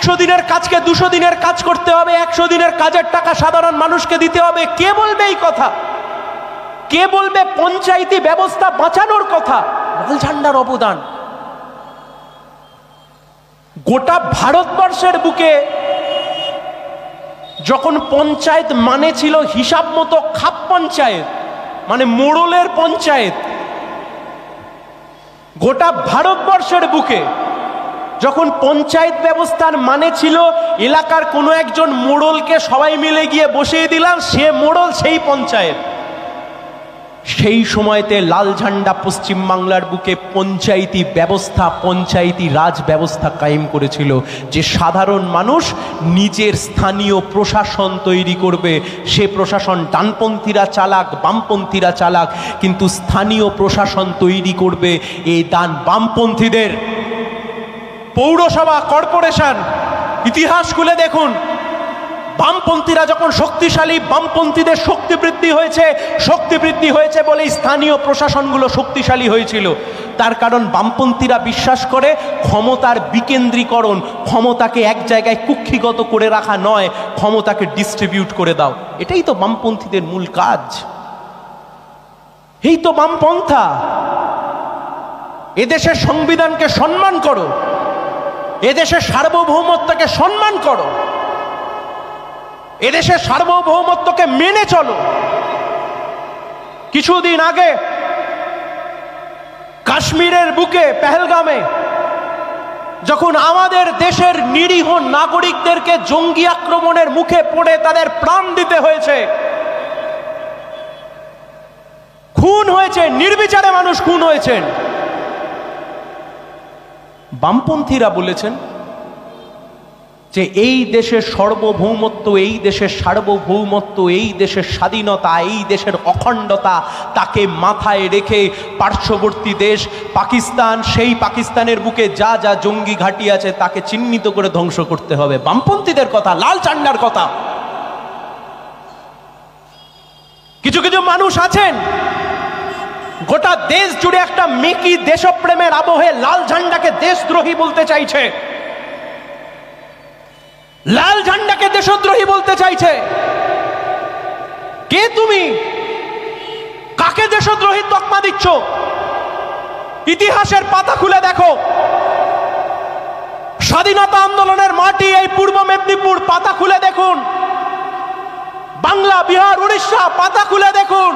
100 দিনের কাজকে 200 দিনের কাজ করতে হবে, 100 দিনের কাজের টাকা সাধারণ মানুষকে দিতে হবে। কে বলবে এই কথা? কে বলবে পঞ্চায়েতি ব্যবস্থা বাঁচানোর কথা? লাল ঝান্ডার অবদান গোটা ভারতবর্ষের বুকে যখন পঞ্চায়েত মানে ছিল হিসাব মতো খাপ পঞ্চায়েত, মানে মোড়লের পঞ্চায়েত, গোটা ভারতবর্ষের বুকে যখন পঞ্চায়েত ব্যবস্থার মানে ছিল এলাকার কোনো একজন মোড়লকে সবাই মিলে গিয়ে বসিয়ে দিলাম, সে মোড়ল সেই পঞ্চায়েত, সেই সময়তে লাল ঝান্ডা পশ্চিম বাংলার বুকে পঞ্চায়েতি ব্যবস্থা, পঞ্চায়েতি রাজ ব্যবস্থা কায়েম করেছিল, যে সাধারণ মানুষ নিজের স্থানীয় প্রশাসন তৈরি করবে। সে প্রশাসন ডানপন্থীরা চালাক, বামপন্থীরা চালাক, কিন্তু স্থানীয় প্রশাসন তৈরি করবে এই বামপন্থীদের। পৌরসভা, কর্পোরেশন, ইতিহাস খুলে দেখুন, বামপন্থীরা যখন শক্তিশালী, বামপন্থীদের শক্তি বৃদ্ধি হয়েছে বলেই স্থানীয় প্রশাসনগুলো শক্তিশালী হয়েছিল। তার কারণ বামপন্থীরা বিশ্বাস করে ক্ষমতার বিকেন্দ্রীকরণ, ক্ষমতাকে এক জায়গায় কুক্ষিগত করে রাখা নয়, ক্ষমতাকে ডিস্ট্রিবিউট করে দাও। এটাই তো বামপন্থীদের মূল কাজ, এই তো বামপন্থা। এদেশের সংবিধানকে সম্মান করো, এদেশের সার্বভৌমত্বকে সম্মান করো, এদেশের সার্বভৌমত্বকে মেনে চলো। কিছুদিন আগে কাশ্মীরের বুকে পেহেলগামে যখন আমাদের দেশের নিরীহ নাগরিকদেরকে জঙ্গি আক্রমণের মুখে পড়ে তাদের প্রাণ দিতে হয়েছে, খুন হয়েছে, নির্বিচারে মানুষ খুন হয়েছেন, বামপন্থীরা বলেছেন যে এই দেশের সার্বভৌমত্ব, এই দেশের সার্বভৌমত্ব, এই দেশের স্বাধীনতা, এই দেশের অখণ্ডতা, তাকে মাথায় রেখে পার্শ্ববর্তী দেশ পাকিস্তান, সেই পাকিস্তানের বুকে যা যা জঙ্গি ঘাঁটি আছে তাকে চিহ্নিত করে ধ্বংস করতে হবে। বামপন্থীদের কথা, লাল ঝান্ডার কথা। কিছু কিছু মানুষ আছেন গোটা দেশ জুড়ে একটা মেকি দেশপ্রেমের আবহে লাল ঝান্ডাকে দেশদ্রোহী বলতে চাইছে, লাল ঝান্ডাকে দেশদ্রোহী বলতে চাইছে। কে তুমি? কাকে দেশদ্রোহী তকমা দিচ্ছ? ইতিহাসের পাতা খুলে দেখো, স্বাধীনতা আন্দোলনের মাটি এই পূর্ব মেদিনীপুর, পাতা খুলে দেখুন, বাংলা, বিহার, উড়িষ্যা, পাতা খুলে দেখুন।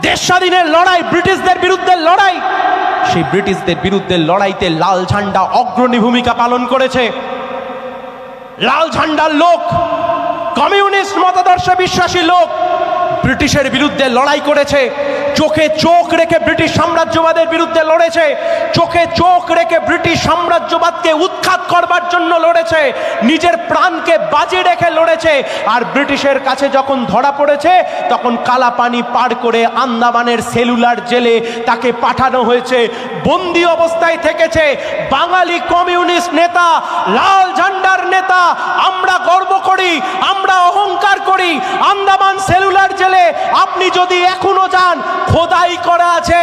দেশ স্বাধীনের লড়াই, ব্রিটিশদের বিরুদ্ধে লড়াই, সেই ব্রিটিশদের বিরুদ্ধে লড়াইতে লাল ঝান্ডা অগ্রণী ভূমিকা পালন করেছে। লাল ঝান্ডার লোক, কমিউনিস্ট মতাদর্শে বিশ্বাসী লোক ব্রিটিশের বিরুদ্ধে লড়াই করেছে, চোখে চোখ রেখে ব্রিটিশ সাম্রাজ্যবাদের বিরুদ্ধে লড়েছে, চোখে চোখ রেখে ব্রিটিশ সাম্রাজ্যবাদকে উৎখাত করবার জন্য লড়েছে, নিজের প্রাণকে বাজি রেখে লড়েছে। আর ব্রিটিশের কাছে যখন ধরা পড়েছে তখন কালাপানি পার করে আন্দামানের সেলুলার জেলে তাকে পাঠানো হয়েছে, বন্দি অবস্থায় থেকেছে। বাঙালি কমিউনিস্ট নেতা, লাল ঝান্ডার নেতা, আমরা গর্ব করি, আমরা অহংকার করি। আন্দামান সেলুলার জেলে আপনি যদি এখনো যান, খোদাই করা আছে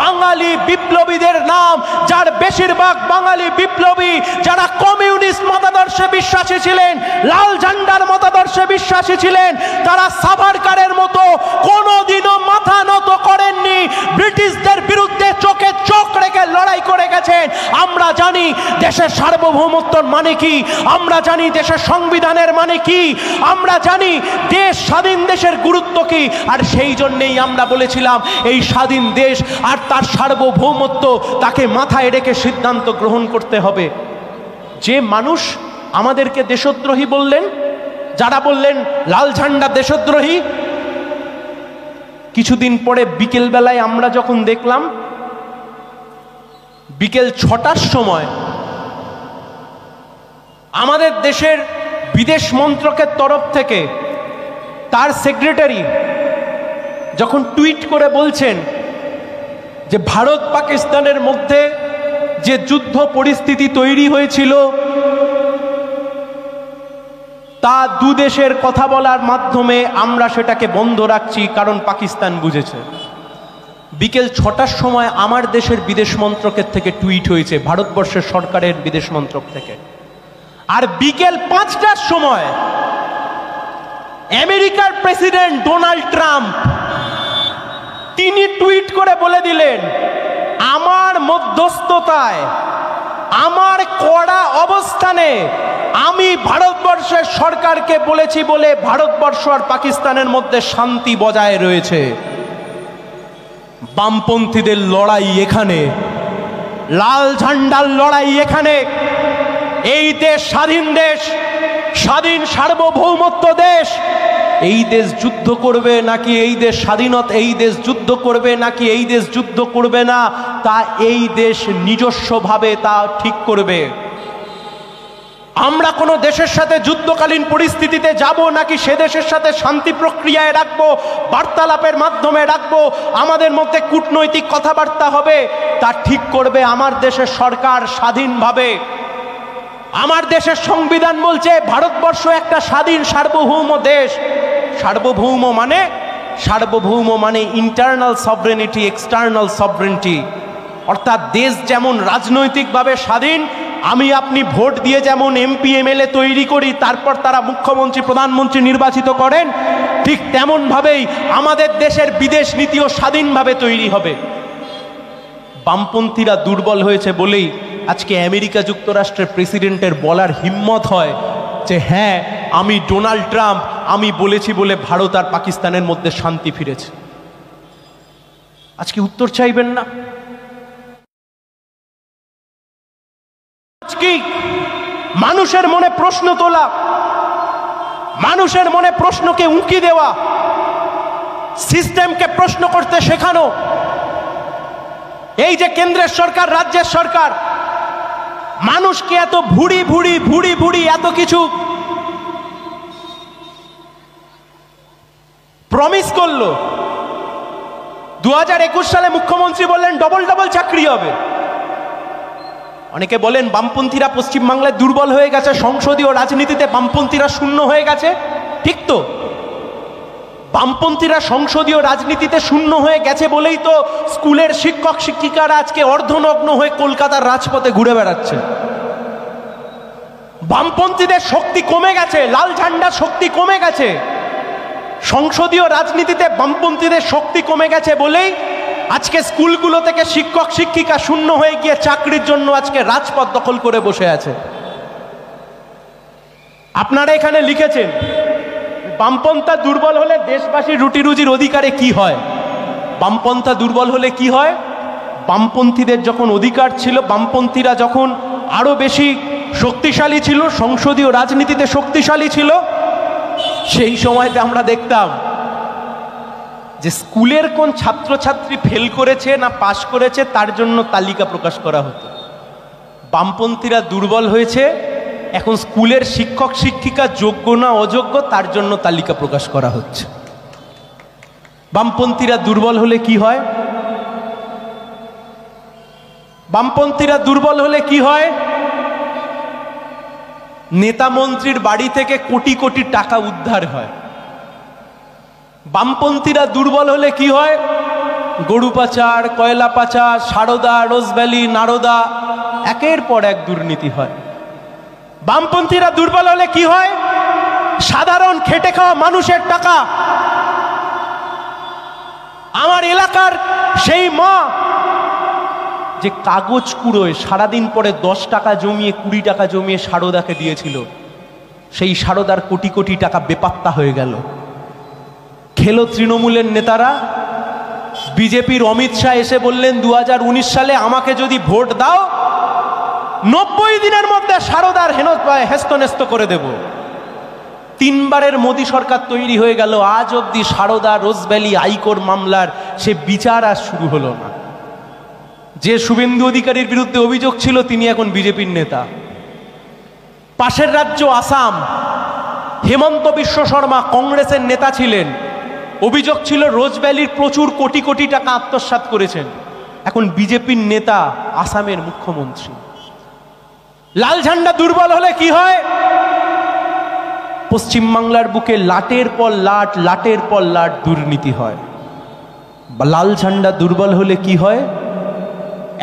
বাঙালি বিপ্লবীদের নাম, যার বেশিরভাগ বাঙালি বিপ্লবী যারা কমিউনিস্ট মতাদর্শে বিশ্বাসী ছিলেন, লাল ঝান্ডার মতাদর্শে বিশ্বাসী ছিলেন, তারা সাভারকারের মতো কোনোদিনও মাথা নত করেননি, ব্রিটিশদের বিরুদ্ধে চোখে চোখ রেখে লড়াই করে গেছেন। আমরা জানি দেশের সার্বভৌমত্বর মানে কি, আমরা জানি দেশের সংবিধানের মানে কি, আমরা জানি দেশ, স্বাধীন দেশের গুরুত্ব কি। আর সেই জন্যেই আমরা বলেছিলাম এই স্বাধীন দেশ আর তার সার্বভৌমত্ব, তাকে মাথায় রেখে সিদ্ধান্ত গ্রহণ করতে হবে। যে মানুষ আমাদেরকে দেশদ্রোহী বললেন, যারা বললেন লাল ঝান্ডা দেশদ্রোহী, কিছুদিন পরে বিকেল বেলায় আমরা যখন দেখলাম, বিকেল 6টার সময় আমাদের দেশের বিদেশ মন্ত্রকের তরফ থেকে তার সেক্রেটারি যখন টুইট করে বলছেন যে ভারত পাকিস্তানের মধ্যে যে যুদ্ধ পরিস্থিতি তৈরি হয়েছিল তা দু দেশের কথা বলার মাধ্যমে আমরা সেটাকে বন্ধ রাখছি, কারণ পাকিস্তান বুঝেছে। বিকেল 6টার সময় আমার দেশের বিদেশ মন্ত্রকের থেকে টুইট হয়েছে, ভারতবর্ষের সরকারের বিদেশ মন্ত্রক থেকে। আর বিকেল 5টার সময় আমেরিকার প্রেসিডেন্ট ডোনাল্ড ট্রাম্প তিনি টুইট করে বলে দিলেন, আমার মধ্যস্থতায়, আমার কড়া অবস্থানে আমি ভারতবর্ষের সরকারকে বলেছি বলে ভারতবর্ষ আর পাকিস্তানের মধ্যে শান্তি বজায় রয়েছে। বামপন্থীদের লড়াই এখানে, লাল ঝান্ডার লড়াই এখানে। এই দেশ স্বাধীন দেশ, স্বাধীন সার্বভৌমত্ব দেশ। এই দেশ যুদ্ধ করবে নাকি এই দেশ স্বাধীনতা, এই দেশ যুদ্ধ করবে নাকি এই দেশ যুদ্ধ করবে না, তা এই দেশ নিজস্বভাবে তা ঠিক করবে। আমরা কোনো দেশের সাথে যুদ্ধকালীন পরিস্থিতিতে যাব নাকি সে দেশের সাথে শান্তি প্রক্রিয়ায় রাখবো, বার্তালাপের মাধ্যমে রাখবো, আমাদের মধ্যে কূটনৈতিক কথাবার্তা হবে, তা ঠিক করবে আমার দেশের সরকার স্বাধীনভাবে। আমার দেশের সংবিধান বলছে ভারতবর্ষ একটা স্বাধীন সার্বভৌম দেশ। সার্বভৌম মানে ইন্টারনাল সভরেনিটি, এক্সটার্নাল সভরেনিটি, অর্থাৎ দেশ যেমন রাজনৈতিকভাবে স্বাধীন, আমি আপনি ভোট দিয়ে যেমন এমপি এমএলএ তৈরি করি, তারপর তারা মুখ্যমন্ত্রী প্রধানমন্ত্রী নির্বাচিত করেন, ঠিক তেমনভাবেই আমাদের দেশের বিদেশ নীতিও স্বাধীনভাবে তৈরি হবে। বামপন্থীরা দুর্বল হয়েছে বলেই আজকে আমেরিকা যুক্তরাষ্ট্রের প্রেসিডেন্টের বলার হিম্মত হয় যে হ্যাঁ, আমি ডোনাল্ড ট্রাম্প, আমি বলেছি বলে ভারত আর পাকিস্তানের মধ্যে শান্তি ফিরেছে। আজকে উত্তর চাইবেন না? আজকে মানুষের মনে প্রশ্ন তোলা, মানুষের মনে প্রশ্নকে উঁকি দেওয়া, সিস্টেমকে প্রশ্ন করতে শেখানো। এই যে কেন্দ্রের সরকার, রাজ্যের সরকার মানুষকে এত ভুড়ি এত কিছু প্রমিস করলো। 2021 সালে মুখ্যমন্ত্রী বললেন ডবল চাকরি হবে। অনেকে বলেন বামপন্থীরা পশ্চিমবাংলায় দুর্বল হয়ে গেছে, সংসদীয় রাজনীতিতে বামপন্থীরা শূন্য হয়ে গেছে। ঠিক তো, বামপন্থীরা সংসদীয় রাজনীতিতে শূন্য হয়ে গেছে বলেই তো স্কুলের শিক্ষক শিক্ষিকারা আজকে অর্ধনগ্ন হয়ে কলকাতার রাজপথে ঘুরে বেড়াচ্ছে। বামপন্থীদের শক্তি কমে গেছে, লাল ঝান্ডার শক্তি কমে গেছে, সংসদীয় রাজনীতিতে বামপন্থীদের শক্তি কমে গেছে বলেই আজকে স্কুলগুলো থেকে শিক্ষক শিক্ষিকা শূন্য হয়ে গিয়ে চাকরির জন্য আজকে রাজপথ দখল করে বসে আছে। আপনারা এখানে লিখেছেন বামপন্থা দুর্বল হলে দেশবাসীর রুটি রুজির অধিকারে কি হয়। বামপন্থা দুর্বল হলে কি হয়? বামপন্থীদের যখন অধিকার ছিল, বামপন্থীরা যখন আরো বেশি শক্তিশালী ছিল, সংসদীয় রাজনীতিতে শক্তিশালী ছিল, সেই সময়তে আমরা দেখতাম যে স্কুলের কোন ছাত্রছাত্রী ফেল করেছে না পাশ করেছে তার জন্য তালিকা প্রকাশ করা হতো। বামপন্থীরা দুর্বল হয়েছে, এখন স্কুলের শিক্ষক শিক্ষিকা যোগ্য না অযোগ্য তার জন্য তালিকা প্রকাশ করা হচ্ছে। বামপন্থীরা দুর্বল হলে কি হয়? বামপন্থীরা দুর্বল হলে কি হয়? নেতা মন্ত্রীর বাড়ি থেকে কোটি কোটি টাকা উদ্ধার হয়। বামপন্থীরা দুর্বল হলে কি হয়? গরু পাচার, কয়লা পাচার, সারদা, রোজভ্যালি, নারদা, একের পর এক দুর্নীতি হয়। বামপন্থীরা দুর্বল হলে কি হয়? সাধারণ খেটে খাওয়া মানুষের টাকা, আমার এলাকার সেই মা যে কাগজ কুড়োয় সারাদিন পরে 10 টাকা জমিয়ে 20 টাকা জমিয়ে সারদাকে দিয়েছিল, সেই সারদার কোটি কোটি টাকা বেপাত্তা হয়ে গেল। খেলো তৃণমূলের নেতারা। বিজেপির অমিত শাহ এসে বললেন 2019 সালে আমাকে যদি ভোট দাও 90 দিনের মধ্যে সারদার হেস্তনেস্ত করে দেব। 3 বারের মোদী সরকার তৈরি হয়ে গেল, আজ অব্দি সারদা, রোজভ্যালি, আইকোর মামলার সে বিচার আর শুরু হলো না। যে শুভেন্দু অধিকারীর বিরুদ্ধে অভিযোগ ছিল তিনি এখন বিজেপির নেতা। পাশের রাজ্য আসাম, হেমন্ত বিশ্ব শর্মা কংগ্রেসের নেতা ছিলেন, অভিযোগ ছিল রোজভ্যালির প্রচুর কোটি কোটি টাকা আত্মসাৎ করেছেন, এখন বিজেপির নেতা, আসামের মুখ্যমন্ত্রী। লাল ঝান্ডা দুর্বল হলে কি হয়? পশ্চিমবাংলার বুকে লাটের পর লাট, লাটের পর লাট দুর্নীতি হয়। লাল ঝান্ডা দুর্বল হলে কি হয়?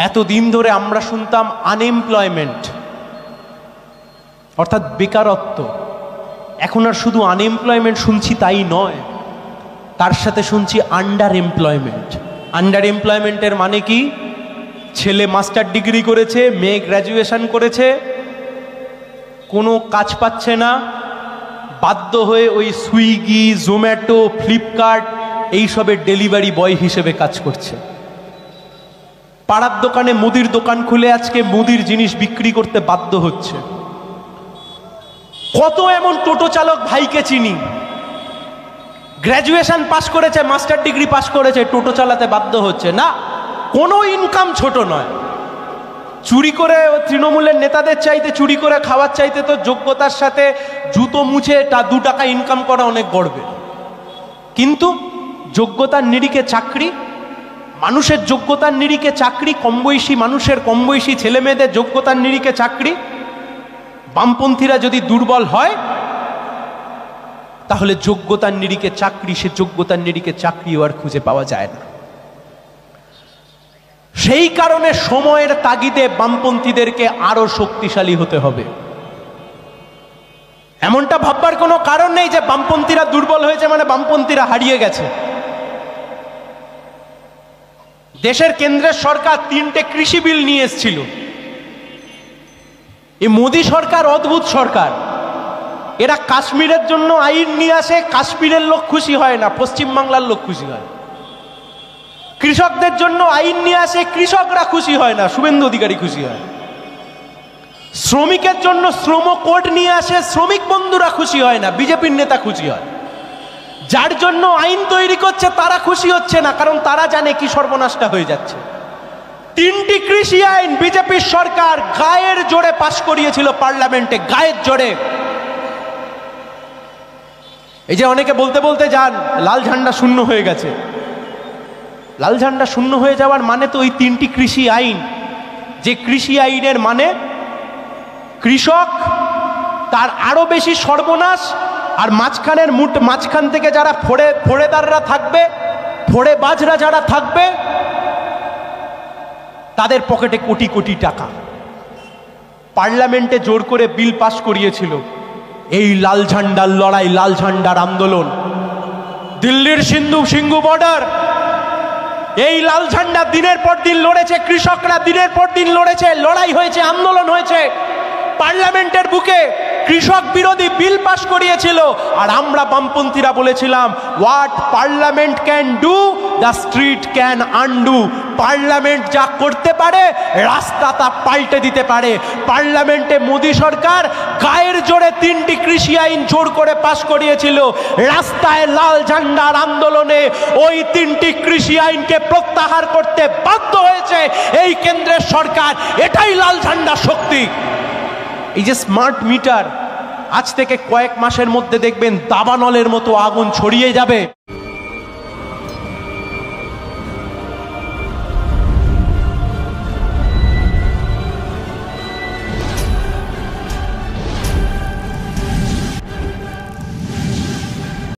এতদিন ধরে আমরা শুনতাম আনএমপ্লয়মেন্ট, অর্থাৎ বেকারত্ব। এখন আর শুধু আনএমপ্লয়মেন্ট শুনছি তাই নয়, তার সাথে শুনছি আন্ডার এমপ্লয়মেন্ট। আন্ডার এমপ্লয়মেন্টের মানে কি? ছেলে মাস্টার ডিগ্রি করেছে, মেয়ে গ্র্যাজুয়েশন করেছে, কোনো কাজ পাচ্ছে না, বাধ্য হয়ে ওই সুইগি, জোম্যাটো, ফ্লিপকার্ট এইসবের ডেলিভারি বয় হিসেবে কাজ করছে। পাড়ার দোকানে মুদির দোকান খুলে আজকে মুদির জিনিস বিক্রি করতে বাধ্য হচ্ছে। কত এমন টোটো চালক ভাইকে চিনি, গ্র্যাজুয়েশন পাস করেছে, মাস্টার ডিগ্রি পাস করেছে, টোটো চালাতে বাধ্য হচ্ছে না। কোনো ইনকাম ছোট নয়। চুরি করে তৃণমূলের নেতাদের চাইতে চুরি করে খাওয়ার চাইতে তো যোগ্যতার সাথে জুতো মুছে 2 টাকা ইনকাম করা অনেক গর্বের। কিন্তু যোগ্যতার নিরিখে চাকরি, মানুষের যোগ্যতার নিরিখে চাকরি, কম বয়সী মানুষের, কম বয়সী ছেলে মেয়েদের যোগ্যতার নিরিখে চাকরি, বামপন্থীরা যদি দুর্বল হয় তাহলে যোগ্যতার নিরিখে চাকরি, সে যোগ্যতার নিরিখে চাকরিও আর খুঁজে পাওয়া যায় না। সেই কারণে সময়ের তাগিদে বামপন্থীদেরকে আরো শক্তিশালী হতে হবে। এমনটা ভাববার কোনো কারণ নেই যে বামপন্থীরা দুর্বল হয়েছে মানে বামপন্থীরা হারিয়ে গেছে। দেশের কেন্দ্রের সরকার 3টে কৃষি বিল নিয়ে এসেছিল। এই মোদী সরকার অদ্ভুত সরকার। এরা কাশ্মীরের জন্য আইন নিয়ে আসে, কাশ্মীরের লোক খুশি হয় না, পশ্চিমবাংলার লোক খুশি হয়। কৃষকদের জন্য আইন নিয়ে আসে, কৃষকরা খুশি হয় না, শুভেন্দু অধিকারী খুশি হয়। শ্রমিকের জন্য শ্রম কোড নিয়ে আসে, শ্রমিক বন্ধুরা খুশি হয় না, বিজেপির নেতা খুশি হয়। যার জন্য আইন তৈরি করছে তারা খুশি হচ্ছে না, কারণ তারা জানে কি সর্বনাশটা হয়ে যাচ্ছে। 3টি কৃষি আইন বিজেপির সরকার গায়ের জোরে পাশ করিয়েছিল পার্লামেন্টে, গায়ের জোরে। এই যে অনেকে বলতে বলতে যান লাল ঝান্ডা শূন্য হয়ে গেছে। লাল ঝান্ডা শূন্য হয়ে যাওয়ার মানে তো ওই 3টি কৃষি আইন, যে কৃষি আইনের মানে কৃষক, তার আরো বেশি সর্বনাশ। আর মাঝখান থেকে যারা ফোড়েদাররা থাকবে, ফোড়েবাজরা যারা থাকবে, তাদের পকেটে কোটি কোটি টাকা। পার্লামেন্টে জোর করে বিল পাস করিয়েছিল এই লাল ঝান্ডার লড়াই, লাল ঝান্ডার আন্দোলন। দিল্লির সিঙ্গু বর্ডার, এই লাল ঝান্ডা দিনের পর দিন লড়েছে, কৃষকরা দিনের পর দিন লড়েছে, লড়াই হয়েছে, আন্দোলন হয়েছে। পার্লামেন্টের বুকে কৃষক বিরোধী বিল পাস করিয়েছিল। আর আমরা বামপন্থীরা বলেছিলাম, what parliament can do the street can undo. Parliament যা করতে পারে রাস্তা তা পাল্টে দিতে পারে। পার্লামেন্টে মোদী সরকার গায়ের জোরে 3টি কৃষি আইন জোর করে পাস করিয়েছিল। রাস্তায় লাল ঝান্ডার আন্দোলনে ওই 3টি কৃষি আইনকে প্রত্যাহার করতে বাধ্য হয়েছে এই কেন্দ্রের সরকার। এটাই লাল ঝান্ডার শক্তি। এই যে স্মার্ট মিটার, আজ থেকে কয়েক মাসের মধ্যে দেখবেন দাবানলের মতো আগুন ছড়িয়ে যাবে।